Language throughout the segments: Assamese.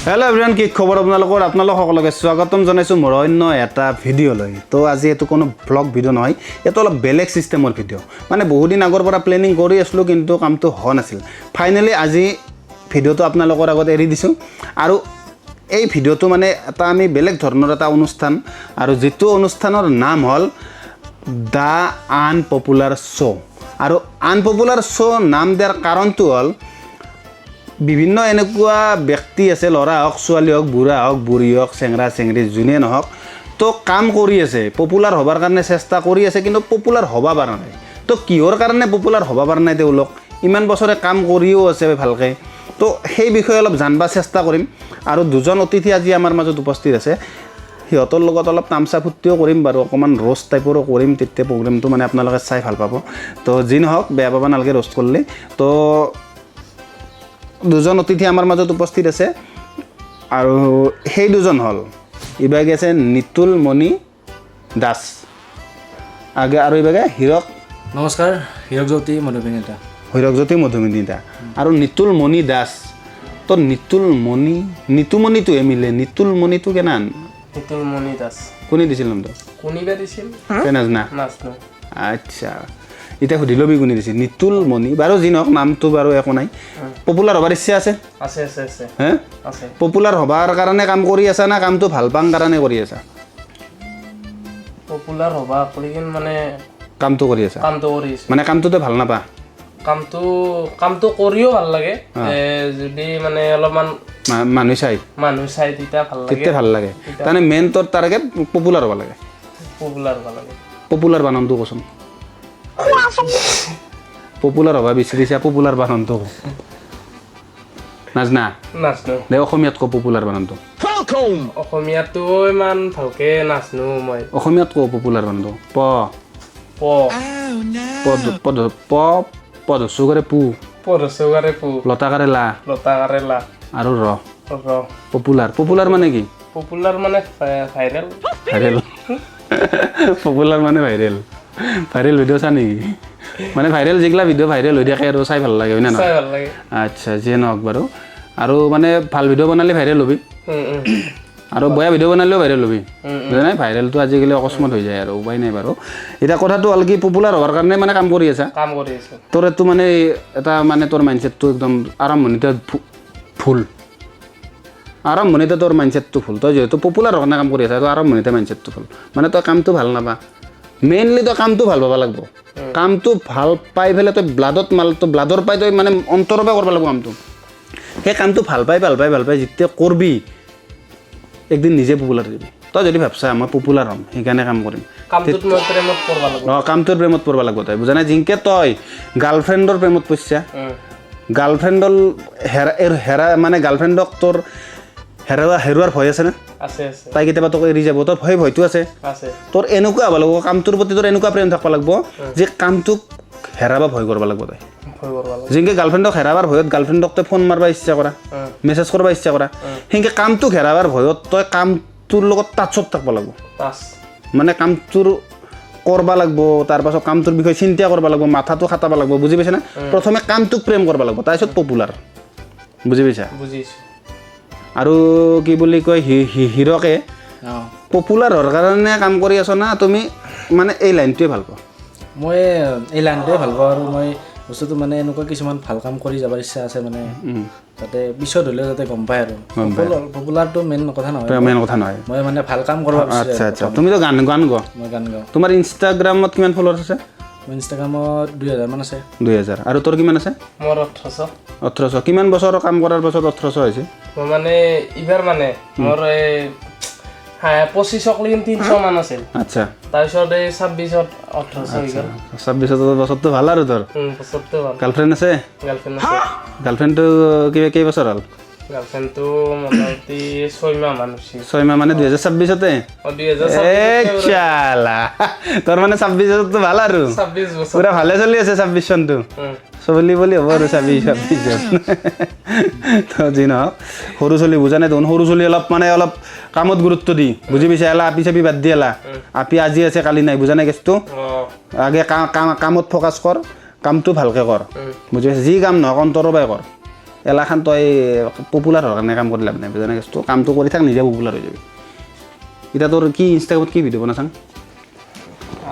হেল্ল' এভৰিৱান, কি খবৰ আপোনালোক সকলোকে স্বাগতম জনাইছোঁ মোৰ অন্য এটা ভিডিঅ'লৈ। তো আজি এইটো কোনো ব্লগ ভিডিঅ' নহয়, এইটো অলপ বেলেগ ছিষ্টেমৰ ভিডিঅ'। মানে বহুদিন আগৰ পৰা প্লেনিং কৰি আছিলোঁ, কিন্তু কামটো হোৱা নাছিল। ফাইনেলি আজি ভিডিঅ'টো আপোনালোকৰ আগত এৰি দিছোঁ। আৰু এই ভিডিঅ'টো মানে এটা আমি বেলেগ ধৰণৰ এটা অনুষ্ঠান, আৰু যিটো অনুষ্ঠানৰ নাম হ'ল দ্য আনপপুলাৰ শ্ব'। আৰু আনপপুলাৰ শ্ব' নাম দিয়াৰ কাৰণটো হ'ল বিভিন্ন এনেকুৱা ব্যক্তি আছে, ল'ৰা হওক ছোৱালী হওক, বুঢ়া হওক বুঢ়ী হওক, চেংৰা চেংৰী যোনে নহওক, তো কাম কৰি আছে, পপুলাৰ হ'বৰ কাৰণে চেষ্টা কৰি আছে, কিন্তু পপুলাৰ হ'ব পৰা নাই। তো কিহৰ কাৰণে পপুলাৰ হ'ব পৰা নাই তেওঁলোক? ইমান বছৰে কাম কৰিও আছে ভালকৈ। তো সেই বিষয়ে অলপ জানিব চেষ্টা কৰিম। আৰু দুজন অতিথি আজি আমাৰ মাজত উপস্থিত আছে, সিহঁতৰ লগত অলপ তামচা ফূৰ্তিও কৰিম বাৰু, অকণমান ৰ'ষ্ট টাইপৰো কৰিম, তেতিয়া প্ৰগ্ৰেমটো মানে আপোনালোকে চাই ভাল পাব। তো যি নহওক, বেয়া পাব নালাগে ৰ'ষ্ট কৰিলে। তো দুজন অতিথি আমাৰ মাজত উপস্থিত আছে, আৰু সেই দুজন হ'ল ইভাগে আছে নিতুল মণি দাস, আৰু ইভাগে হীৰক নমস্কাৰ, হীৰকজ্যোতি মধুমিতা। হীৰকজ্যোতি মধুমিতা আৰু নিতুল মণি দাস। তো নিতুমণিটোৱে মিলে, নিতুল মণিটো কেনান নিতুল মণি দাস কোনে দিছিল নামটো? কোনিবা দিছিল নাজনা? নাজনো। আচ্ছা, এতিয়া সুধি ল'বি কোনে দিছিল। নিতুল মণি বাৰু যি নহওক, নামটো বাৰু একো নাই। পপুলাৰ হ'বৰ ইচ্ছা আছে? আছে আছে আছে হে আছে। পপুলাৰ হ'বৰ কাৰণে কাম কৰি আছা না কামটো ভাল পাং কাৰণে কৰি আছা? পপুলাৰ হ'বা কৰি কিনে মানে কামটো কৰি আছা, কামটো কৰি আছো। মানে কামটোতে ভাল নাপা? কামটো কৰিও ভাল লাগে, যদি মানে অলপমান মানুহ চাই তেতিয়া ভাল লাগে। তেতিয়া ভাল লাগে। তাৰমানে মেইন তোৰ টাৰ্গেট পপুলাৰ হ'ব লাগে। পপুলাৰ হ'ব লাগে। পপুলাৰ বানানটো কচোন। পপুলাৰ হ'ব বিচাৰিছা, পপুলাৰ বানানটো নাজনা? নাজনো। দে অসমীয়াত ক পপুলাৰ বানানটো। অসমীয়াটো ইমান ভালকে নাজনো মই। অসমীয়াত ক পপুলাৰ বানানটো। প প পদচুকাৰে পু, পৰচৌকাৰে পু, লতাকাৰে লা, লতাকাৰে লা, আৰু ৰ। ৰ। পপুলাৰ মানে কি? পপুলাৰ মানে ভাইৰেল। পপুলাৰ মানে ভাইৰেল ভিডিঅ' চা নেকি? মানে ভাইৰেল যিগিলা ভিডিঅ' ভাইৰেল হৈ থাকে আৰু চাই ভাল লাগে, হয় না চাই নহয়? ভাল লাগে। আচ্ছা, যিয়ে নহওক বাৰু। আৰু মানে ভাল ভিডিঅ' বনালে ভাইৰেল হ'বি, আৰু বেয়া ভিডিঅ' বনালেও ভাইৰেল হ'বি, বুজা নাই? ভাইৰেলটো আজিকালি অকস্মাত হৈ যায় আৰু উপায় নাই বাৰু। এতিয়া কথাটো হ'ল কি, পপুলাৰ হোৱাৰ কাৰণে মানে কাম কৰি আছা। কাম কৰি আছো। তোৰ এইটো মানে এটা মানে তোৰ মাইণ্ডছেটটো একদম আৰম্ভণিতে ভুল। আৰম্ভণিতে তোৰ মাইণ্ডছেটটো ভুল। তই যিহেতু পপুলাৰ হোৱাৰ কাৰণে কাম কৰি আছা, তোৰ আৰম্ভণিতে মাইণ্ডছেটটো ভুল। মানে তই কামটো ভাল নাপা। মেইনলি তই কামটো ভাল পাব লাগিব। কামটো ভাল পাই পেলাই তই ব্লাডৰ পাই তই মানে অন্তৰৰ পৰা কৰিব লাগিব কামটো। সেই কামটো ভাল পাই যেতিয়া কৰবি, একদিন নিজে পপুলাৰ দিবি। তই যদি ভাবছা মই পপুলাৰ হ'ম সেইকাৰণে কাম কৰিম, কামটোত মই প্ৰেমত পৰব লাগিব। কামটোৰ প্ৰেমত পৰিব লাগিব তই, বুজা নাই? যিনকে তই গাৰ্লফ্ৰেণ্ডৰ প্ৰেমত পৰিছা, গাৰ্লফ্ৰেণ্ডৰ মানে গাৰ্লফ্ৰেণ্ডক তোৰ হেৰুৱাৰ ভয় আছে না? আছে আছে। তাই কেতিয়াবা তোক এৰি যাব, তোৰ ভয়টো আছে। আছে। তোৰ এনেকুৱা হ'ব লাগিব, কামটোৰ প্ৰতি তোৰ এনেকুৱা প্ৰেম থাকিব লাগিব যে কামটোক হেৰাব ভয় কৰিব লাগিব তই। ভয় কৰিব লাগিব। যেনেকৈ গাৰ্লফ্ৰেণ্ডক হেৰাবাৰ ভয়ত গাৰ্লফ্ৰেণ্ডক তই ফোন মাৰিব ইচ্ছা কৰা, মেছেজ কৰিব ইচ্ছা কৰা, সেনেকৈ কামটোক হেৰাবাৰ ভয়ত তই কামটোৰ লগত টাচত থাকিব লাগিব। মানে কামটোৰ কৰিব লাগিব, তাৰপাছত কামটোৰ বিষয়ে চিন্তা কৰিব লাগিব, মাথাটো খাটাব লাগিব, বুজি পাইছা না? প্ৰথমে কামটোক প্ৰেম কৰিব লাগিব, তাৰপিছত পপুলাৰ, বুজি পাইছা? বুজিছো। আৰু কি বুলি কয়, হীৰকে পপুলাৰ হোৱাৰ কাৰণে কাম কৰি আছ না তুমি মানে এই লাইনটোৱে ভাল পাওঁ? মই এই লাইনটোৱে ভাল পাওঁ, আৰু মই বস্তুটো মানে এনেকুৱা কিছুমান ভাল কাম কৰি যাবৰ ইচ্ছা আছে, মানে যাতে পিছত হ'লেও যাতে গম পায় আৰু। পপুলাৰটো মেইন কথা নহয়, মই মানে ভাল কাম কৰিব বিচাৰোঁ। আচ্ছা আচ্ছা, তুমিতো গান গোৱা? মই গান গাওঁ। তোমাৰ ইনষ্টাগ্ৰামত কিমান ফলোৱাৰ্ছ আছে? মোৰ ইনষ্টাগ্ৰামত 2000 মান আছে। 2000। আৰু তোৰ কিমান আছে? মোৰ 1800। 1800। কিমান বছৰ কাম কৰাৰ পাছত 1800 হৈছে? মই মানে এইবাৰ মানে মোৰ এই 2500 লৈকে 300 মান আছিল। আচ্ছা, তাৰপিছত এই 26ত 1800 হৈ গ'ল। 26 বছৰটো ভাল আৰু তোৰ। বছৰটো ভাল। গাৰ্লফ্ৰেণ্ড আছে? গাৰ্লফ্ৰেণ্ড আছে। গাৰ্লফ্ৰেণ্ডটো কেইবছৰ হ'ল? গাৰ্লফ্ৰেণ্ডটো মোটামুটি 6 মাহ মান হৈছে। 6 মাহ মানে 2026তে? 2026। চালা, তোৰ মানে 26টো ভাল আৰু 26 বছৰ পুৰা ভালে চলি আছে 26 চনটো। চলি বুলি হ'ব আৰু 26 তো যি নহওক, সৰু চলি বুজা নাই দেখোন। সৰু চলি অলপ কামত গুৰুত্ব দি, বুজি পাইছা? এলা আপি চাপি বাদ দি এলা, আপি আজি আছে কালি নাই, বুজা নাই কেছটো? আগে কামত ফ'কাছ কৰ, কামটো ভালকৈ কৰ, বুজি পাইছা? যি কাম নহওক অন্তৰৰ পৰাই কৰ। এলাখান তই পপুলাৰ হোৱাৰ কাৰণে কাম কৰি লাভ নাই বুজানে কেছটো কামটো কৰি থাক নিজে পপুলাৰ হৈ যাবি এতিয়া তোৰ কি ইনষ্টাগ্ৰামত কি ভিডিঅ' বনাচাং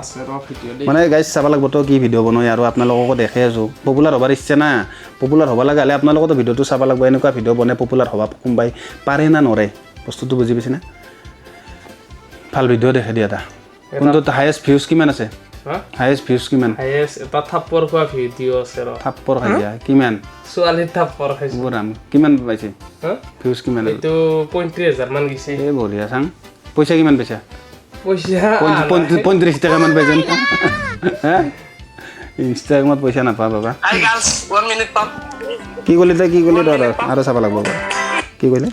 আছে ৰ ভিডিঅ' দেই মানে গাইজ চাব লাগিব তই কি ভিডিঅ' বনাই আৰু আপোনালোককো দেখে আছোঁ পপুলাৰ হ'বৰ ইচ্ছা না পপুলাৰ হ'ব লগা হ'লে আপোনালোকতো ভিডিঅ'টো চাব লাগিব এনেকুৱা ভিডিঅ' বনাই পপুলাৰ হ'ব কোনোবাই পাৰে না নৰে বস্তুটো বুজি পাইছে না ভাল ভিডিঅ' দেখে দিয়া এটা কোনটো হায়েষ্ট ভিউজ কিমান আছে হায়েষ্ট ভিউজ কিমান হায়েষ্ট এটা থাপ্পৰ খোৱা ভিডিঅ' আছে ৰ থাপ্পৰ খাই দিয়া কিমান ছোৱালীৰ থাপ্পৰ খাইছে বুঢ়াম কিমান পাইছে ভিউজ কিমান এইটো 35,000 মান গৈছে এই বঢ়িয়া চাং পইচা কিমান পাইছা পইচা 35 টাকামান পাইছে হা ইনষ্টাগ্ৰামত পইচা নাপা বাবা হাই গাৰ্লছ 1 মিনিট পাম কি ক'লি তই কি ক'লি আৰু চাব লাগিব কি ক'লি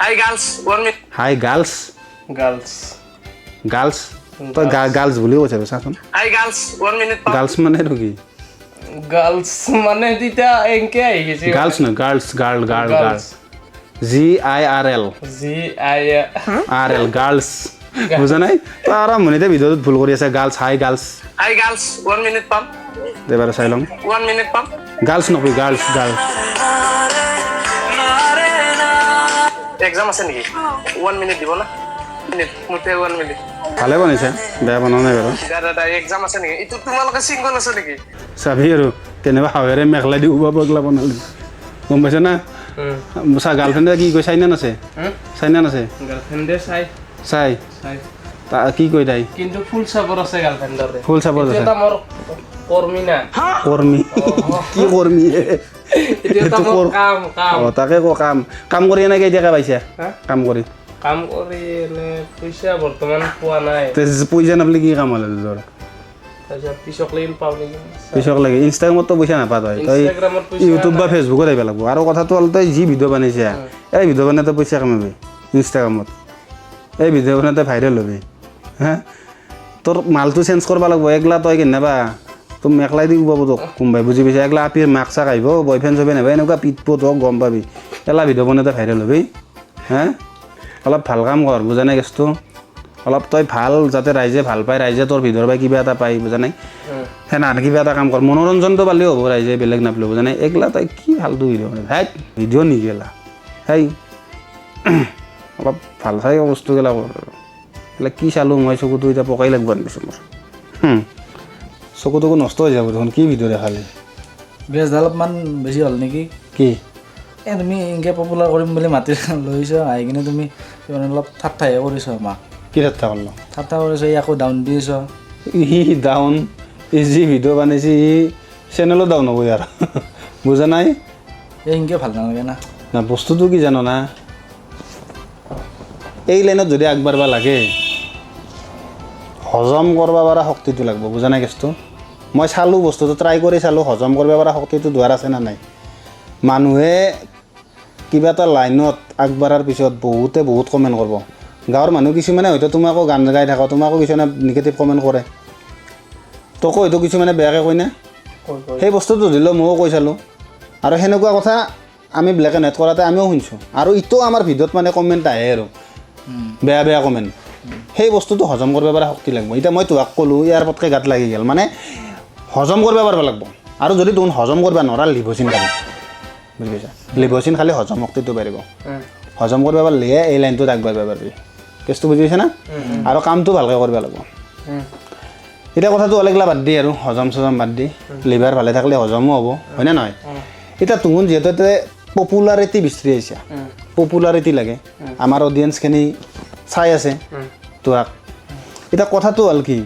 হাই গাৰ্লছ 1 মিনিট হাই গাৰ্লছ গাৰ্লছ গাৰ্লছ তই গাৰ্লছ বুলিও কৈছে চাচোন হাই গাৰ্লছ 1 মিনিট পাম গাৰ্লছ মানে এইটো কি গাৰ্লছ মানে তেতিয়া এনকে আহি গৈছে গাৰ্লছ নহয় গাৰ্লছ গাৰ্ল GIRL গাৰ্লছ বুজা নাই তই আৰম্ভণিতে ভিডিঅ'টোত ভুল কৰি আছে গাৰ্লছ হাই গাৰ্লছ 1 মিনিট পাম এবাৰ চাই লওঁ 1 মিনিট পাম গাৰ্লছ নকবি গাৰ্লছ এক্সাম আছে নেকি 1 মিনিট দিব না মিনিট মুঠে 1 মিনিট ভালে বনাইছে বেয়া বনোৱা নাই বাৰু দাদা এক্সাম আছে নেকি এইটো তোমালোকে চিংগল আছে নেকি চাবি আৰু কেনেবা হাৱেৰে মেখলাই দি উবা পগলা বনালি গম পাইছে না চা গাৰ্লফ্ৰেণ্ডে কি কয় চাইনা নাছে গাৰ্লফ্ৰেণ্ডে চাই তা কি কয় তাই কিন্তু ফুল চাপৰ আছে গাৰ্লফ্ৰেণ্ডৰে ফুল চাপৰ্ট আছে এটা মোৰ কৰ্মী না কৰ্মী কি কৰ্মী এটা মোৰ কাম তাকে কাম কৰি এনেকে এতিয়াকে পাইছা কাম কৰি এনে পইচা বৰ্তমান পোৱা নাই পইচা নাপালে কি কাম হ'লে তোৰ তাৰপিছত পিছক লৈকে পাওঁ নেকি পিছক লাগে ইনষ্টাগ্ৰামততো পইচা নাপা তই ইনষ্টাগ্ৰামত পইচা ইউটিউব বা ফেচবুকত আহিব লাগিব আৰু কথাটো হ'ল তই যি ভিডিঅ' বনাইছা এই ভিডিঅ' বনাই তই পইচা কামাবি ইনষ্টাগ্ৰামত এই ভিডিঅ' বনাই তই ভাইৰেল হ'বি হা তোৰ মালটো চেঞ্জ কৰিব লাগিব একলা তই কেনেবা তোৰ মেখলাই দি পাব তোক কোনোবাই বুজি পাইছা একলা আপিৰ মাক চাক আহিব বয়ফ্ৰেণ্ড চয়ফ্ৰেণ্ড আহিব এনেকুৱা পিটপট হওক গম পাবি এলা ভিডিঅ' বনাই তই ভাইৰেল হ'বি হা অলপ ভাল কাম কৰ বুজা নাই কেছটো অলপ তই ভাল যাতে ৰাইজে ভাল পায় ৰাইজে তোৰ ভিডিঅ'ৰ পৰা কিবা এটা পায় বুজা নাই সেনা কিবা এটা কাম কৰ মনোৰঞ্জনটো পালেও হ'ব ৰাইজে বেলেগ নাপালেও বুজা নাই একলা তই কি ফাল্টু ভিডিঅ' মানে ভাই ভিডিঅ' নিগেলা সেই অলপ ভাল চাই বস্তুগিলা কৰ এইবিলাক কি চালোঁ মই চকুটো এতিয়া পকাই লাগিব আনিছোঁ মোৰ চকুটোকো নষ্ট হৈ যাব দেখোন কি ভিডিঅ' দেখালি বেজডাল অলপমান বেছি হ'ল নেকি কি এই তুমি এনেকৈ পপুলাৰ কৰিম বুলি মাতি লৈছ আহি কিনে তুমি অলপ ঠাট্টাহে কৰিছ আমাক কি ঠাট্টা কৰিলোঁ ঠাট্টা কৰিছ ই আকৌ ডাউন দিছ ই ডাউন ই যি ভিডিঅ' বনাইছে ই চেনেলো ডাউন হ'ব ইয়াৰ বুজা নাই এই এনেকৈ ভাল নালাগে না না বস্তুটো কি জানো না এই লাইনত যদি আগবাঢ়িব লাগে হজম কৰিব পৰা শক্তিটো লাগিব বুজা নাই কেছটো মই চালোঁ বস্তুটো ট্ৰাই কৰি চালোঁ হজম কৰিব পৰা শক্তিটো দুৱাৰ আছে না নাই মানুহে কিবা এটা লাইনত আগবাঢ়াৰ পিছত বহুত কমেণ্ট কৰিব গাঁৱৰ মানুহ কিছুমানে হয়তো তোমাকো গান গাই থাকা তোমাকো কিছুমানে নিগেটিভ কমেণ্ট কৰে তোকো হয়তো কিছুমানে বেয়াকৈ কয় না সেই বস্তুটো দিলেও ময়ো কৈ চালোঁ আৰু সেনেকুৱা কথা আমি ব্লেক এণ্ড হোৱাইট কৰাতে আমিও শুনিছোঁ আৰু ইটো আমাৰ ভিডিঅ'ত মানে কমেণ্ট আহে আৰু বেয়া কমেণ্ট সেই বস্তুটো হজম কৰিব পৰা শক্তি লাগিব এতিয়া মই তোক ক'লোঁ ইয়াৰ পটকৈ গাত লাগি গ'ল মানে হজম কৰিব পাৰিব লাগিব আৰু যদি তুমি হজম কৰিব নোৱাৰা লিভোচিন খালি বুজি পাইছা লিভোচিন খালি হজম শক্তিটো পাৰিব হজম কৰিব পাৰিলেহে এই লাইনটোত আগবাঢ়িব পাৰিবি কেছটো বুজি পাইছা না আৰু কামটো ভালকৈ কৰিব লাগিব এতিয়া কথাটো অলগলা বাদ দি আৰু হজম চজম বাদ দি লিভাৰ ভালে থাকিলে হজমো হ'ব হয়নে নহয় এতিয়া তুমি যিহেতু পপুলাৰিটি বিচাৰি আহিছা পপুলাৰিটি লাগে আমাৰ অডিয়েঞ্চখিনি চাই আছে তোক এতিয়া কথাটো হ'ল কি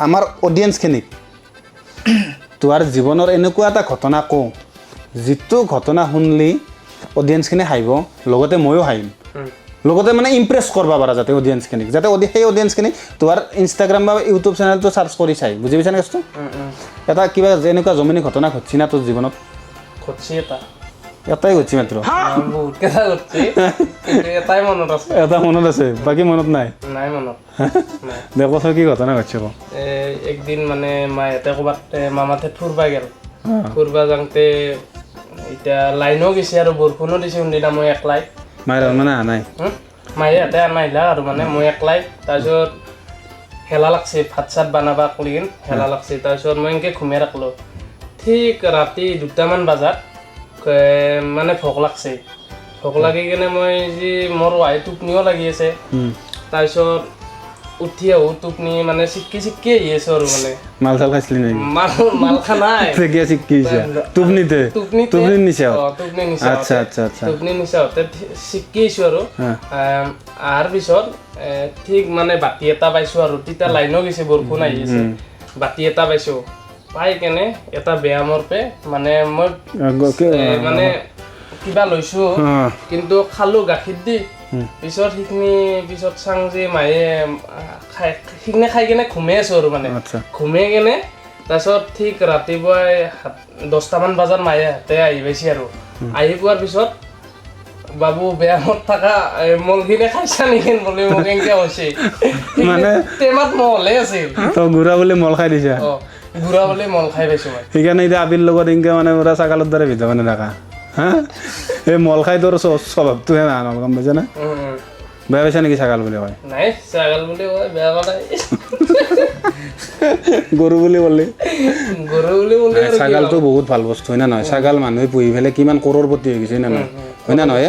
আমাৰ অডিয়েঞ্চখিনিক তোৰ জীৱনৰ এনেকুৱা এটা ঘটনা কওঁ যিটো ঘটনা শুনলি অডিয়েঞ্চখিনি হাঁহিব লগতে ময়ো হাঁহিম লগতে মানে ইমপ্ৰেছ কৰিব পাৰা যাতে অডিয়েঞ্চখিনিক যাতে সেই অডিয়েঞ্চখিনিক তোৰ ইনষ্টাগ্ৰাম বা ইউটিউব চেনেলটো চাৰ্চ কৰি চাই বুজি পাইছা নে কেছটো এটা কিবা এনেকুৱা জমনি ঘটনা ঘটছি না তোৰ জীৱনত ঘটছি এটাই ঘটছি মাত্ৰ বহুতকেইটা ঘটছি এটাই মনত আছে এটা মনত আছে বাকী মনত নাই নাই মনত দেখোন কি ঘটনা ঘটছে ক একদিন মানে মাহঁতে ক'ৰবাত মামাহঁতে ফুৰবা গ'ল ফুৰবা যাওঁতে এতিয়া লাইনো গৈছে আৰু বৰষুণো দিছে কোনদিনা মই একলাই মায়ে মানে অহা নাই মাহঁতে নাহিলা আৰু মানে মই একলাই তাৰপিছত হেলা লাগছে ভাত চাত বনাবা কৰিম হেলা লাগছে তাৰপিছত মই এনেকৈ ঘুমাই ৰাখলোঁ ঠিক ৰাতি 2টামান বজাত মানে ভোক লাগছে ভোক লাগি কিনে মই যি মোৰ ৱাই টোপনিও লাগি আছে তাৰপিছত উঠি আহো টোপনি মানে চিক্কি আহি আছো আৰু মানে মাল চাল খাইছিলি নেকি মাল খা নাই গিয়া চিক্কি টোপনিতে টোপনি নিচা আচ্ছা আচ্ছা আচ্ছা টোপনি নিচা হতে চিক্কি আহিছো আৰু আহাৰ পিছত ঠিক মানে বাতি এটা পাইছো আৰু তেতিয়া লাইনো গৈছে বৰষুণ আহি আছে বাতি এটা পাইছো পাই কেনে এটা ব্যায়ামৰ পে মানে মই মানে কিবা লৈছো কিন্তু খালো গাখীৰ দি পিছত পিছত চাং যে মায়ে সেইখিনি খাই কেনে ঘুমাই আছো আৰু মানে ঘুমাই কেনে তাৰপিছত ঠিক ৰাতিপুৱাই 10টামান বজাত মায়ে হাতে আহি পাইছে আৰু আহি পোৱাৰ পিছত বাবু ব্যায়ামত থকা মলখিনি খাইছা নেকি বুলি মোক এনেকৈ হৈছে মানে টেমাত মলহে আছিল তো গুড়া বুলি মল খাই দিছা গুড়া বুলি মল খাই পাইছো মই সেইকাৰণে এতিয়া আবিৰ লগত এনেকৈ মানে পুৰা ছাগালৰ দৰে ভিতৰত মানে থাকা হা এই মল খাই তোৰ স্বভাৱটোহে না গম পাইছা না বেয়া পাইছা নেকি ছাগাল বুলি কয় নাই ছাগাল বুলি কয় বেয়া পোৱা নাই গৰু বুলি ক'লে গৰু ছাগালটো বহুত ভাল বস্তু হয় না নহয় ছাগাল মানুহে পুহি পেলাই কিমান কৰোৰপতি হৈ গৈছে না নহয় হয় না নহয়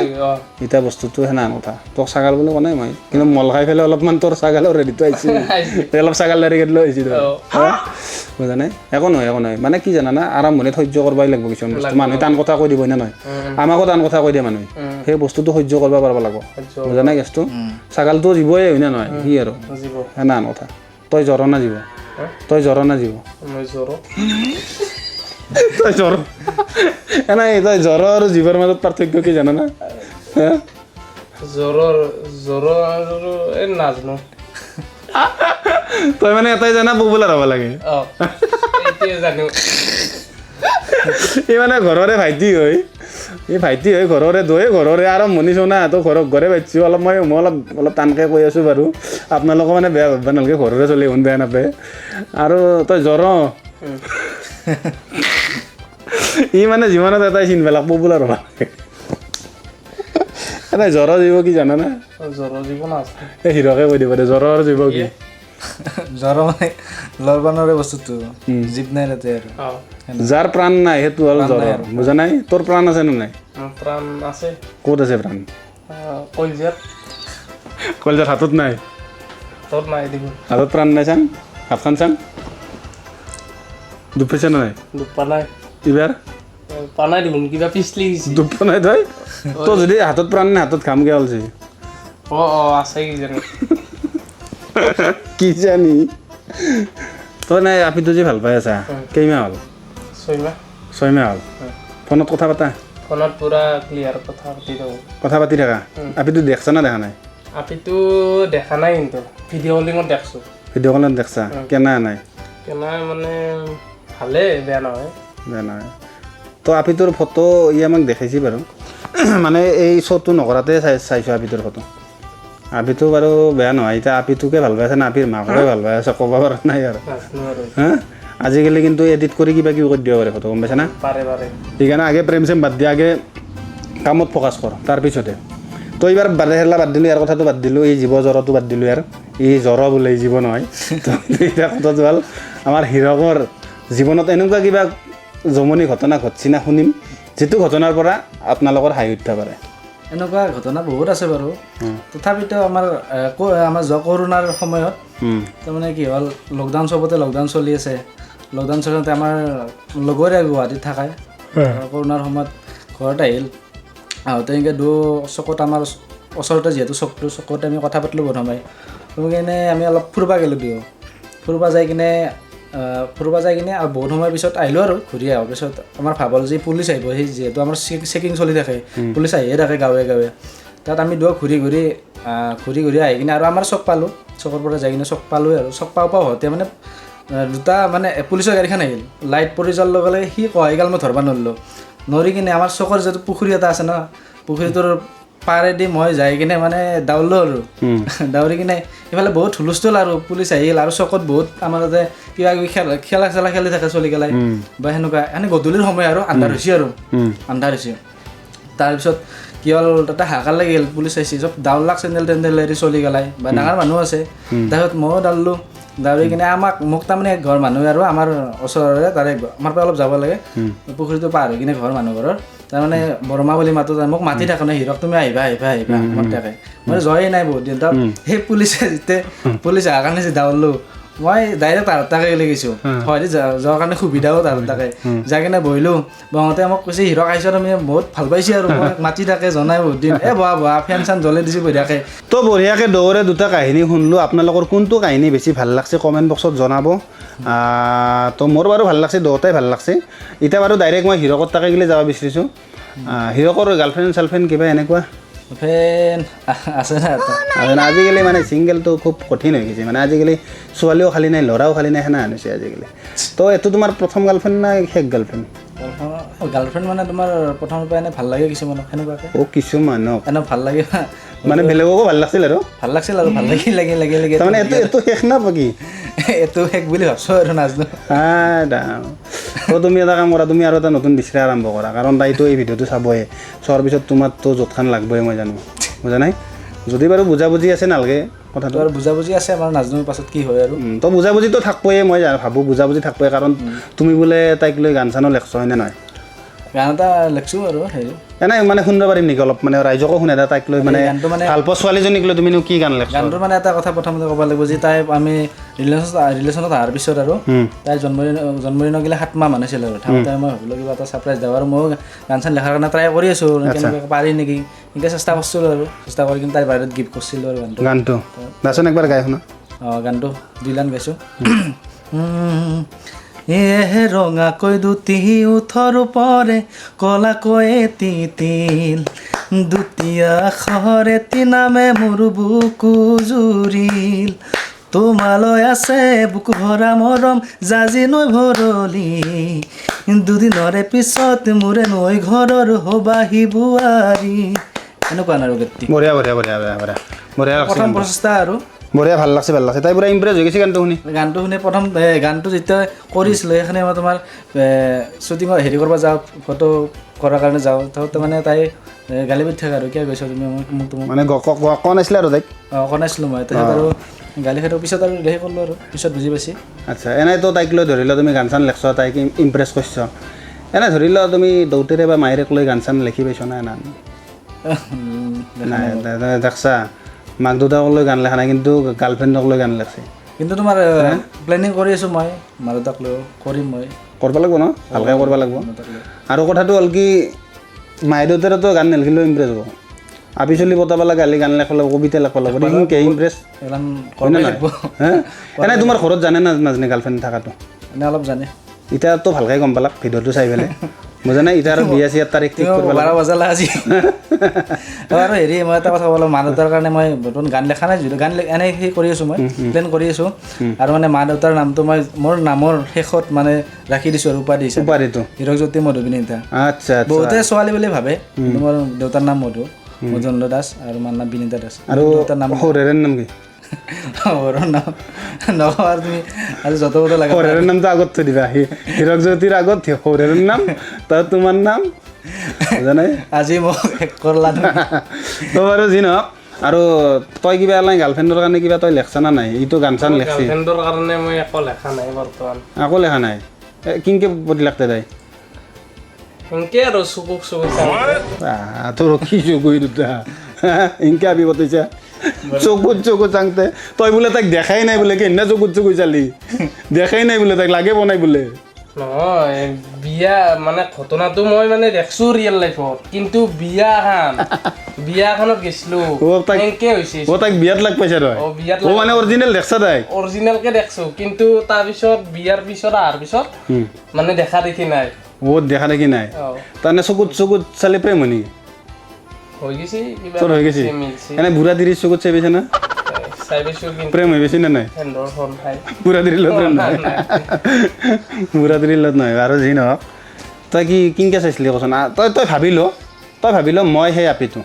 এতিয়া বস্তুটো সেনা কথা তোক ছাগাল বুলি কোৱা নাই মই কিন্তু মল খাই পেলাই অলপমান তোৰ ছাগালৰ ৰেডিটো আহিছে অলপ ছাগাল ডাইৰেক্ট লৈ আহিছে বুজা নাই একো নহয় মানে কি জানানা আৰম্ভণিত সহ্য কৰিবই লাগিব কিছুমান বস্তু মানুহে টান কথা কৈ দিব না নহয় আমাকো টান কথা কৈ দিয়ে মানুহে সেই বস্তুটো সহ্য কৰিব পাৰিব লাগিব বুজা নাই কেছটো ছাগালটো জীৱই হয় না নহয় সি আৰু সেনা কথা তই জ্বৰ না জীৱ তই জ্বৰ না জীৱ তই জ্বৰ এনে তই জ্বৰ আৰু জীৱৰ মাজত পাৰ্থক্য কি জানা না জ্বৰ নাজানো তই মানে এটাই জানা পপুলাৰ হ'ব লাগে এই মানে ঘৰৰে ভাইটি হয় এই ভাইটি হয় ঘৰৰে আৰম্ভণি চোনা তো ঘৰে পাইছোঁ অলপ মই অলপ টানকৈ কৈ আছোঁ বাৰু আপোনালোকে মানে বেয়া ভাবিব নালাগে ঘৰৰে চলি শুন বেয়া নাপায় আৰু তই জ্বৰ ই মানে জীৱনত এটাই চিনবিলাক পপুলাৰ হ'ব লাগে এটা জ্বৰ জীৱ কি জানা না এই হিৰকে কৈ দিব দে জ্বৰৰ জীৱ কি জ্বৰ মানে লৰবানৰে বস্তুটো জীৱ নাই তাতে আৰু যাৰ প্ৰাণ নাই সেইটো হ'ল জ্বৰ বুজা নাই তোৰ প্ৰাণ আছে নে নাই প্ৰাণ আছে ক'ত আছে প্ৰাণ কলজাত হাতত নাই হাতত প্ৰাণ নাই চাং হাতখন চাং দুখ পাইছা নাই এইবাৰ পানাই দিব কিবা পিছলি দুখ পোৱা নাই তই তই যদি হাতত প্ৰাণ নাই হাতত ঘামকে হ'লছে আছে কি জানি তই নাই আপিটো যে ভাল পাই আছা কেইমাহ হ'ল 6 মাহ হ'ল ফোনত কথা পাতা ফোনত পুৰা ক্লিয়াৰ কথা পাতি থাকা আপিটো দেখছা না দেখা নাই আপিটো দেখা নাই কিন্তু ভিডিঅ' কলিঙত দেখছো ভিডিঅ' কলত দেখছা কেনা নাই মানে ভালে বেয়া নহয় তো আপিটোৰ ফটো ই আমাক দেখাইছে বাৰু মানে এই শ্ব'টো নকৰাতে চাইছোঁ আপিটোৰ ফটো আপিটো বাৰু বেয়া নহয় এতিয়া আপিটোকে ভাল পাই আছে না আপিৰ মাককে ভাল পাই আছে ক'ব পৰা নাই আৰু হা আজিকালি কিন্তু এডিট কৰি কিবা কিবি কৰি দিব পাৰে ফটো গম পাইছা না সেইকাৰণে আগে প্ৰেম চেম বাদ দিয়া আগে কামত ফ'কাছ কৰ তাৰপিছতে তো এইবাৰ বাদ দিলোঁ ইয়াৰ কথাটো বাদ দিলোঁ এই জীৱ জ্বৰটো বাদ দিলোঁ ইয়াৰ এই জ্বৰ বোলে এই জীৱ নহয় তো এতিয়া কথাটো হ'ল আমাৰ হীৰকৰ জীৱনত এনেকুৱা কিবা জমনি ঘটনা ঘটছি না শুনিম যিটো ঘটনাৰ পৰা আপোনালোকৰ হাঁহি উঠিব পাৰে এনেকুৱা ঘটনা বহুত আছে বাৰু তথাপিতো আমাৰ যোৱা কৰোণাৰ সময়ত তাৰমানে কি হ'ল লকডাউন চলি আছে লকডাউন চলোতে আমাৰ লগৰে গুৱাহাটীত থাকায় কৰোণাৰ সময়ত ঘৰত আহিল আহোঁতে এনেকৈ চকত আমাৰ ওচৰতে যিহেতু চকতে আমি কথা পাতিলোঁ প্ৰথমে কিনে আমি অলপ ফুৰিব গ'লোঁ ফুৰিব যাই কিনে আৰু বহুত সময়ৰ পিছত আহিলোঁ আৰু ঘূৰি অহাৰ পিছত আমাৰ ভাবল যে পুলিচ আহিব সেই যিহেতু আমাৰ চেকিং চলি থাকে পুলিচ আহিয়ে থাকে গাঁৱে তাত আমি ঘূৰি আহি কিনে আৰু আমাৰ চক পালোঁ চকৰ পৰা যাই কিনে চক পালোঁ আৰু চক পাওঁ হওঁতে মানে দুটা মানে পুলিচৰ গাড়ীখন আহিল লাইট পৰি যোৱাৰ লগে লগে সি কয় মই ধৰিব নৰি কিনে আমাৰ চকৰ যিহেতু পুখুৰী এটা আছে ন পুখুৰীটোৰ পাৰেদি মই যাই কিনে মানে দাউৰিলোঁ আৰু দাউৰি কিনে ইফালে বহুত হুলস্থুল আৰু পুলিচ আহিল আৰু চকত বহুত আমাৰ তাতে কিবা কিবি খেলা খেলি থাকে চলি গেলাই বা সেনেকুৱা গধূলিৰ সময় আৰু আন্ধাৰ হৈছে তাৰপিছত কি হ'ল তাতে হাকাৰ লাগিল পুলিচ আহিছে চব দাউৰলাক চেণ্ডেল এৰি চলি গেলাই বা ডাঙৰ মানুহ আছে তাৰপিছত ময়ো দাউৰিলোঁ দাউৰি কিনে মোক তাৰমানে ঘৰ মানুহে আৰু আমাৰ ওচৰৰে তাৰে আমাৰ পৰা অলপ যাব লাগে পুখুৰীটো পাৰ হৈ কিনে ঘৰ মানুহ ঘৰৰ তাৰমানে বৰমা বুলি মাতো মোক মাতি থাকে ন হিৰক তুমি আহিবা আহিবা আহিবা মোক থাকে মই যোৱাই নাই বহুত দিন তাত সেই পুলিচে যেতিয়া পুলিচ অহাৰ কাৰণে চিধা হ'লো মই ডাইৰেক্ট তাহাঁত তাকে গেলি গৈছোঁ হয় যোৱাৰ কাৰণে সুবিধাও তাহাঁত তাকে যাই কিনে বহিলোঁ বহোঁতে মোক কৈছে হিৰক আহিছ তুমি বহুত ভাল পাইছে আৰু মই মাতি থাকে জনাই বহুত দিন বহা বহা ফেন চান জ্বলাই দিছোঁ বঢ়িয়াকৈ তো বঢ়িয়াকৈ দৌৰে দুটা কাহিনী শুনিলোঁ আপোনালোকৰ কোনটো কাহিনী বেছি ভাল লাগছে কমেণ্ট বক্সত জনাব তো মোৰ বাৰু ভাল লাগছে দুটাই ভাল লাগছে এতিয়া বাৰু ডাইৰেক্ট মই হিৰকৰ তাকে গেলি যাব বিচাৰিছোঁ হিৰকৰ গাৰ্লফ্ৰেণ্ড চাৰ্লফ্ৰেণ্ড কিবা এনেকুৱা ফেন আছে না আজিকালি মানে ছিংগেলটো খুব কঠিন হৈ গৈছে মানে আজিকালি ছোৱালীও খালী নাই ল'ৰাও খালী নাই সেনা হৈছে আজিকালি তো এইটো তোমাৰ প্ৰথম গাৰ্লফ্ৰেণ্ড না শেষ গাৰ্লফ্ৰেণ্ড গাৰ্লফ্ৰেণ্ড মানে তোমাৰ প্ৰথমৰ পৰা এনে ভাল লাগে কিছুমানক সেনেকুৱাকৈ কিছুমানক এনে ভাল লাগে মানে বেলেগকো ভাল লাগছিল আৰু ভাল লাগছিল আৰু ভাল লাগি তাৰমানে এইটো শেষ না বাকী এইটো শেষ বুলি ভাবছোঁ আৰু নাজানো তো তুমি এটা কাম কৰা তুমি আৰু এটা নতুন বিচাৰা আৰম্ভ কৰা কাৰণ তাইতো এই ভিডিঅ'টো চাবই চোৱাৰ পিছত তোমাৰতো য'তখান লাগবই মই জানো বুজা নাই যদি বাৰু বুজাবুজি আছে নালাগে কথাটো আৰু বুজাবুজি আছে আমাৰ নাজানো পাছত কি হয় আৰু তো বুজাবুজিতো থাকবই মই ভাবোঁ বুজাবুজি থাকবই কাৰণ তুমি বোলে তাইক লৈ গান চানো লেখছ হয়নে নহয় গান এটা লিখছোঁ আৰু হেৰি এনে মানে শুনিব পাৰিম নেকি অলপ মানে ৰাইজকো শুনে তাইক লৈ মানে গানটো মানে ভাল পোৱা ছোৱালীজনীক লৈ তুমিনো কি গান লেখছ গানটোৰ মানে এটা কথা প্ৰথমতে ক'ব লাগিব যে তাই আমি ৰিলেশ্যনত অহাৰ পিছত আৰু তাইৰ জন্মদিন গ'লে 7 মাহ মান হৈছিল আৰু থাকোঁতে মই ভাবিলোঁ কিবা এটা ছাৰপ্ৰাইজ দিওঁ আৰু ময়ো গান চান লেখাৰ কাৰণে ট্ৰাই কৰি আছোঁ কেনেকৈ পাৰি নেকি এনেকৈ চেষ্টা কৰিছিলোঁ আৰু চেষ্টা কৰি কিনে তাইৰ বাহিৰত গিফ্ট কৰিছিলোঁ আৰু গানটো নাচোন একবাৰ গাই শুনা গানটো 2 লাইন গাইছোঁ ৰঙাকৈ দুটি উঠৰ পৰে কলাকৈ তিতিল দুটীয়া আখৰেতি নামে মোৰ বুকু জুৰিল তোমালৈ আছে বুকু ভৰা মৰম জাজি নৈ ভৰলি দুদিনৰে পিছত মোৰে নৈ ঘৰৰ হবাহি বোৱাৰী এনেকুৱা আৰু গীতটি বঢ়িয়া বঢ়িয়া বঢ়িয়া বঢ়িয়া বঢ়িয়া প্ৰথম প্ৰচেষ্টা আৰু বঢ়িয়া ভাল লাগছে তাই পুৰা ইমপ্ৰেছ হৈ গৈছে গানটো শুনি প্ৰথম গানটো যেতিয়া কৰিছিলোঁ সেইখিনি মই তোমাৰ শ্বুটিঙত হেৰি কৰিব যাওঁ ফটো কৰাৰ কাৰণে যাওঁ তাতে মানে তাই গালি পাতি থাকে আৰু কিয় গৈছ তুমি মোক তোমাক মানে কোৱা নাছিলে আৰু তাইক কনাইছিলোঁ মই তাৰপিছত আৰু গালি খাইটো পিছত আৰু ৰেহাই কৰিলোঁ আৰু পিছত বুজি পাইছি আচ্ছা এনেইতো তাইক লৈ ধৰি লোৱা তুমি গান চান লেখছ তাইক ইমপ্ৰেছ কৰিছ এনে ধৰি লোৱা তুমি দেউতাৰে বা মায়েৰেক লৈ গান চান লিখি পাইছ না নাই দেখছা মাক দেউতাকক লৈ গান লেখা নাই কিন্তু গাৰ্লফ্ৰেণ্ডক লৈ গান লেখছে কিন্তু তোমাৰ প্লেনিং কৰি আছোঁ মই মা দেউতাক লৈ কৰিম মই কৰিব লাগিব ন ভালকৈ কৰিব লাগিব আৰু কথাটো হ'ল কি মায়ে দেউতাৰেতো গান নিলিখিলেও ইমপ্ৰেছ হ'ব আপি চলি পতাব লাগে গান লেখিব লাগিব কবিতা লিখিব লাগিব ইনকে ইমপ্ৰেছ এনেই তোমাৰ ঘৰত জানে না নাজানে গাৰ্লফ্ৰেণ্ড থকাটো এনে অলপ জানে এতিয়াতো ভালকৈ গম পালাক ভিডিঅ'টো চাই পেলাই বুজা নাই এতিয়া আৰু বিয়া চিয়াৰ তাৰিখ ঠিক কৰিব 12 বজালে আজি আৰু হেৰি মই এটা কথা ক'লোঁ মা দেউতাৰ কাৰণে মই বৰ্তমান গান লেখা নাই যদিও গান এনেই সেই কৰি আছোঁ মই প্লেন কৰি আছোঁ আৰু মানে মা দেউতাৰ নামটো মই মোৰ নামৰ শেষত মানে ৰাখি দিছোঁ আৰু উপাধি হিচাপে উপাধিটো হীৰকজ্যোতি মধুবিনীতা আচ্ছা বহুতে ছোৱালী বুলি ভাবে কিন্তু মোৰ দেউতাৰ নাম মধুচন্দ্ৰ দাস আৰু মাৰ নাম বিনীতা দাস আৰু দেউতাৰ নাম সৌৰেৰৰ নাম কি সৌৰৰ নাম নকওঁ আৰু তুমি আৰু যত বত লাগে সৌৰেৰৰ নামটো আগত থৈ দিবা হীৰকজ্যোতিৰ আগত সৌৰেৰৰ নাম তাৰ তোমাৰ নাম বুজা নাই আজি মোক শেষ কৰলা তো বাৰু যি নহওক আৰু তই কিবা নাই গাৰ্লফ্ৰেণ্ডৰ কাৰণে কিবা তই লেখছা না নাই এইটো গান চান লেখছি গাৰ্লফ্ৰেণ্ডৰ কাৰণে মই একো লেখা নাই বৰ্তমান আকৌ লেখা নাই কিনকে প্ৰতি লাগতে তাই সেনেকৈ আৰু চকুক চকু তোৰ কি চকুই দুটা ইনকে আবি বতাইছা চকুত চাংতে তই বোলে তাইক দেখাই নাই বোলে কেনে চকুত চকুই চালি দেখাই নাই বোলে তাইক লাগে বনাই বোলে নহয় বিয়া মানে ঘটনাটো মই মানে দেখছো ৰিয়েল লাইফত কিন্তু বিয়াখনত গৈছিলোঁ এনেকৈ হৈছে তাইক বিয়াত লাগ পাইছা তই মানে অৰিজিনেল দেখছা তাইক অৰিজিনেলকে দেখছো কিন্তু তাৰপিছত বিয়াৰ পিছত অহাৰ পিছত মানে দেখা দেখি নাই দেখা দেখি নাই তাৰমানে চকুত চালি প্ৰেম হয় নেকি হৈ গৈছে তোৰ হৈ গৈছে এনে বুঢ়া তিৰিৰ চকুত চাই পাইছে না প্ৰেম হৈ গৈছে নে নাই বুঢ়া তিৰিৰ লগত প্ৰেম নাই বুঢ়া তিৰিৰ লগত নহয় আৰু যি নহওক তই কিনকে চাইছিলি কচোন তই ভাবি ল মই সেই আপিটো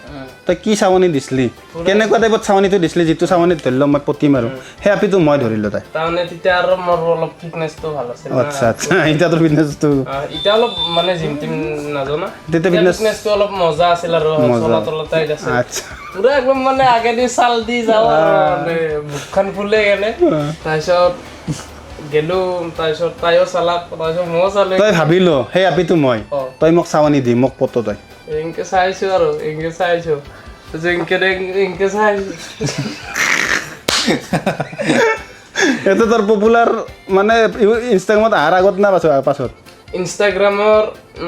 তই কি চাৱনি দিছিলি কেনেকুৱা টাইপত চাৱনিটো দিছিলি যিটো চাৱনিত ধৰি লওক মই পতিম আৰু সেই আপিটো মই ধৰিলোঁ তাই তাৰমানে তেতিয়া আৰু মোৰ অলপ ফিটনেছটো ভাল আছিল আচ্ছা এতিয়া তোৰ ফিটনেছটো এতিয়া অলপ মানে জিম টিম নাজানা তেতিয়া ফিটনেছটো অলপ মজা আছিল আৰু চলাচলত টাইট আছিল আচ্ছা পুৰা একদম মানে আগেদি চাল দি যাওঁ আৰু মানে মুখখন ফুলে কেনে তাৰপিছত গেলো তাৰপিছত তাইও চালাক তাৰপিছত ময়ো চালো তই ভাবিলো সেই আপিটো মই তই মোক চাৱনি দি মোক পত তই এনেকে চাইছো আৰু এনেকে চাইছো এনেকে চাইছো এইটো তোৰ পপুলাৰ মানে ইনষ্টাগ্ৰামত অহাৰ আগত না পাছত ইনষ্টাগ্ৰামৰ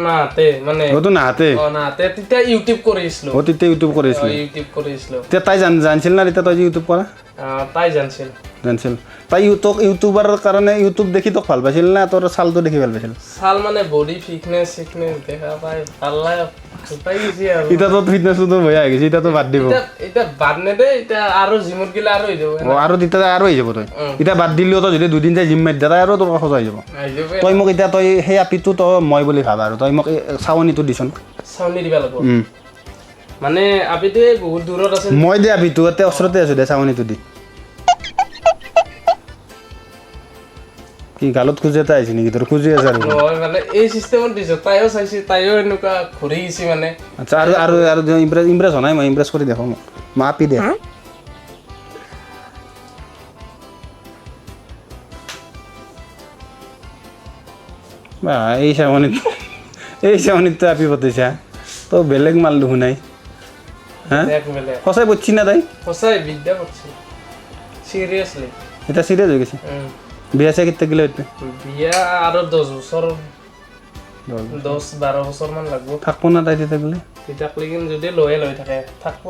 নাহাতে মানে অতো নাহাতে নাহাতে তেতিয়া ইউটিউব কৰিছিলো তেতিয়া ইউটিউব কৰিছিলি ইউটিউব কৰিছিলো তেতিয়া তাই জানছিল না তেতিয়া তই যে ইউটিউব কৰা তাই জানছিল তাই তোক ইউটিউবাৰ কাৰণে ইউটিউব দেখি তোক ভাল পাইছিল না তোৰ চালটো দেখি ভাল পাইছিল চাল মানে বডি ফিটনেছ দেখা পাই ভাল লাগে উপাই গৈছে আৰু এতিয়া তোৰ ফিটনেছটো ভয়া হৈ গৈছে এতিয়া তো বাদ দিব এতিয়া বাদ নেদে এতিয়া আৰু জিমত গিলা আৰু হৈ যাব আৰু তেতিয়া আৰু হৈ যাব তই এতিয়া বাদ দিলেও তই যদি দুদিন যাই জিম মাৰি দিয়া তাই আৰু তোৰ সজা হৈ যাব তই মোক এতিয়া তই সেই আপিটো তই মই বুলি ভাবা আৰু তই মোক চাৱনিটো দিছোন চাউনি দিবা লাগিব মানে আপিটোৱে বহুত দূৰত আছে মই দে আপিটো এতিয়া ওচৰতে আছো দে চাৱনিটো দি কি গালত খুজি এটা আহিছে নেকি তোৰ খুজি আছে আৰু নহয় মানে এই চিষ্টেমত দিছো তাইও চাইছে তাইও এনেকুৱা ঘূৰি গৈছে মানে আচ্ছা আৰু আৰু আৰু ইমপ্ৰেছ হোৱা নাই মই ইমপ্ৰেছ কৰি দেখো মোক মা আপি দে বা এই চাৱনিত আপি পতাইছা তই বেলেগ মাল দেখোন নাই হা সঁচাই পতছি না তাই সঁচাই বিদ্যা কৰিছে চিৰিয়াছলি এতিয়া চিৰিয়াছ হৈ গৈছে বিয়া চিয়া কেতিয়া গিলা এতিয়া বিয়া আৰু 10 বছৰ 10-12 বছৰ মান লাগব থাকব না তাই তেতিয়া গ'লে তেতিয়া লেকিন যদি লয়েল হৈ থাকে থাকব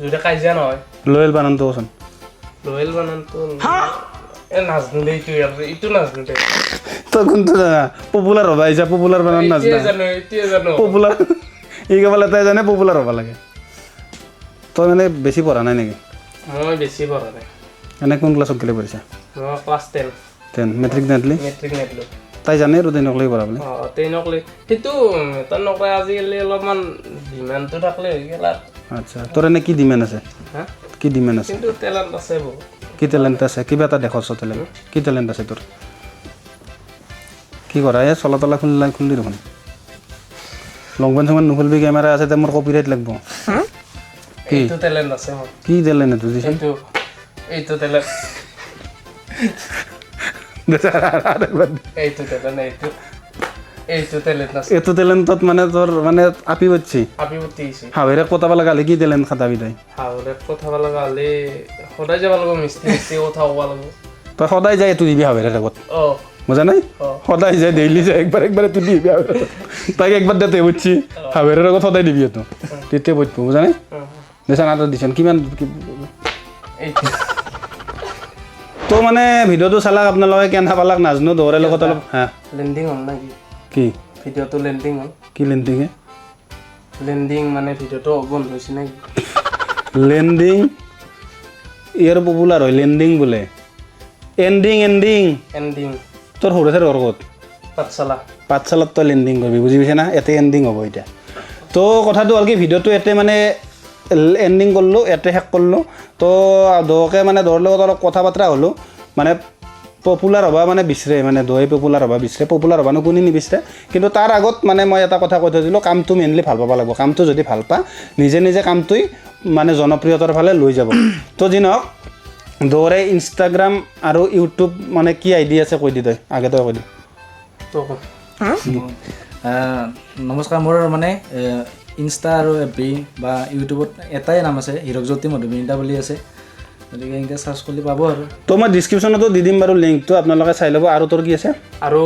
যদি কাজিয়া নহয় লয়েল বানানটো কচোন লয়েল বানানটো নাজনো দে এইটো নাজনো দে তই কোনটো জানা পপুলাৰ হ'বা আহিছা পপুলাৰ বানান নাজানা এতিয়া জানো পপুলাৰ এই কেৱল এটাই জানে পপুলাৰ হ'ব লাগে তই মানে বেছি পঢ়া নাই নেকি মই বেছি পঢ়া নাই এনে কোন ক্লাছত গ'লে পঢ়িছা মই ক্লাছ 10 মেট্ৰিক নেদলি মেট্ৰিক নেদলো তাই জানে আৰু তেনেকৈ পঢ়াবলৈ তেনেকলে সেইটো তাৰ নকৰে আজিকালি অলপমান ডিমাণ্ডটো থাকলে হৈ গ'ল আৰু আচ্ছা তোৰ এনে কি ডিমাণ্ড আছে হা কি ডিমাণ্ড আছে কিন্তু টেলেণ্ট আছে বহুত কি টেলেণ্ট আছে কিবা এটা দেখছ টেলেণ্ট কি টেলেণ্ট আছে তোৰ কি কৰা এই চলা তলা খুলি দেখোন লং পেণ্ট চং নুখুলিবি কেমেৰা আছে মোৰ কপিৰাইট লাগব এইটো টেলেণ্ট আছে মোৰ কি টেলেণ্ট এইটো দিছে এইটো টেলেণ্ট এইটো টেলেণ্টত মানে তোৰ মানে আপি পাচ্ছি হাৱেৰে পতাব লগা হ'লে কি টেলেণ্ট খাটাবি তই হাৱেৰে পঠাব লগা হ'লে সদায় যাব লাগিব মিস্ত্ৰী কথা ক'ব লাগিব তই সদায় যাই এইটো দিবি হাৱেৰে আগত বুজা নাই সদায় যায় ডেইলি যায় একবাৰ এইটো দিবি তাইক একবাৰ দেতে বুজছি হাৱেৰে আগত সদায় দিবি এইটো তেতিয়া বুজব বুজা নাই দেচা না তই দিছন কিমান তো মানে ভিডিঅ'টো চালাক আপোনালোকে কেনেকুৱা পালাক নাজানো দৌৰে লগত অলপ হা লেণ্ডিং হ'ল নেকি কি ভিডিঅ'টো লেণ্ডিং হ'ল কি লেণ্ডিঙে লেণ্ডিং মানে ভিডিঅ'টো বন্ধ হৈছে নেকি লেণ্ডিং ইয়াৰ পপুলাৰ হয় লেণ্ডিং বোলে এণ্ডিং এণ্ডিং এণ্ডিং তোৰ সৰু আছে ঘৰ ক'ত পাঠশালাত তই লেণ্ডিং কৰিবি বুজি পাইছে না ইয়াতে এণ্ডিং হ'ব এতিয়া তো কথাটো হ'ল কি ভিডিঅ'টো ইয়াতে মানে এণ্ডিং কৰিলোঁ ইয়াতে শেষ কৰিলোঁ তো দকে মানে দৰ লগত অলপ কথা বতৰা হ'লোঁ মানে পপুলাৰ হ'বা মানে বিচাৰে মানে দৈ পপুলাৰ হ'বা বিচাৰে পপুলাৰ হ'বানো কোনে নিবিচাৰে কিন্তু তাৰ আগত মানে মই এটা কথা কৈ থৈছিলোঁ কামটো মেইনলি ভাল পাব লাগিব কামটো যদি ভাল পা নিজে নিজে কামটোই মানে জনপ্ৰিয়তাৰ ফালে লৈ যাব তো যি নহওক দৌৰে ইনষ্টাগ্ৰাম আৰু ইউটিউব মানে কি আইডি আছে কৈ দি তই আগে তই কৈ দি নমস্কাৰ মোৰ মানে ইনষ্টা আৰু এফবি বা ইউটিউবত এটাই নাম আছে হীৰকজ্যোতি মধুমিতা বুলি আছে গতিকে এনেকৈ চাৰ্চ কৰি পাব আৰু তো মই ডিছক্ৰিপশ্যনতো দি দিম বাৰু লিংকটো আপোনালোকে চাই ল'ব আৰু তোৰ কি আছে আৰু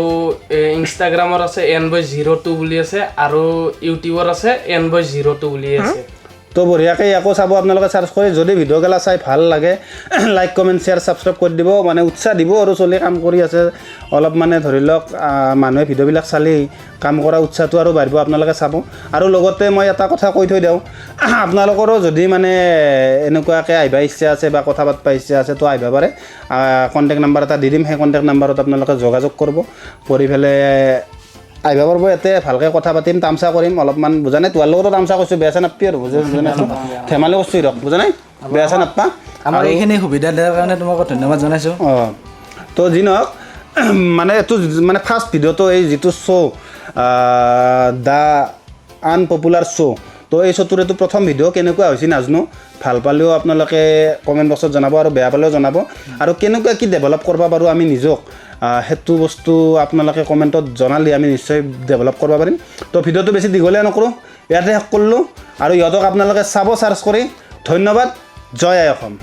ইনষ্টাগ্ৰামত আছে nboy02 বুলি আছে আৰু ইউটিউবত আছে nboy02 বুলি আছে তো বঢ়িয়াকৈ ইয়াকো চাব আপোনালোকে চাৰ্চ কৰি যদি ভিডিঅ'গেলা চাই ভাল লাগে লাইক কমেণ্ট শ্বেয়াৰ ছাবস্ক্ৰাইব কৰি দিব মানে উৎসাহ দিব আৰু চলি কাম কৰি আছে অলপ মানে ধৰি লওক মানুহে ভিডিঅ'বিলাক চালেই কাম কৰা উৎসাহটো আৰু বাঢ়িব আপোনালোকে চাব আৰু লগতে মই এটা কথা কৈ থৈ দিওঁ আপোনালোকৰো যদি মানে এনেকুৱাকৈ আহিব ইচ্ছা আছে বা কথা পাতিব ইচ্ছা আছে তো আহিব পাৰে কণ্টেক্ট নাম্বাৰ এটা দি দিম সেই কণ্টেক্ট নাম্বাৰত আপোনালোকে যোগাযোগ কৰিব কৰি পেলাই আহিব পাৰিব ইয়াতে ভালকৈ কথা পাতিম তামচা কৰিম অলপমান বুজা নাই তোৰ লগতো তামচা কৰিছোঁ বেয়া চেয়া নাপাবি আৰু বুজা নাই ধেমালি কৰিছোঁ ৰখ বুজা নাই বেয়া চেয়া নাপা আমাৰ এইখিনি সুবিধা দিয়াৰ কাৰণে তোমাক ধন্যবাদ জনাইছোঁ তো যি নহওক মানে এইটো মানে ফাৰ্ষ্ট ভিডিঅ'টো এই যিটো শ্ব' দ্য আনপপুলাৰ শ্ব' তো এই চতুৰেটো প্ৰথম ভিডিঅ' কেনেকুৱা হৈছে নাজানো ভাল পালেও আপোনালোকে কমেণ্ট বক্সত জনাব আৰু বেয়া পালেও জনাব আৰু কেনেকুৱা কি ডেভেলপ কৰিব পাৰোঁ আমি নিজক সেইটো বস্তু আপোনালোকে কমেণ্টত জনালে আমি নিশ্চয় ডেভেলপ কৰিব পাৰিম তো ভিডিঅ'টো বেছি দীঘলীয়া নকৰোঁ ইয়াতে শেষ কৰিলোঁ আৰু ইহঁতক আপোনালোকে চাব চাৰ্চ কৰি ধন্যবাদ জয় আই অসম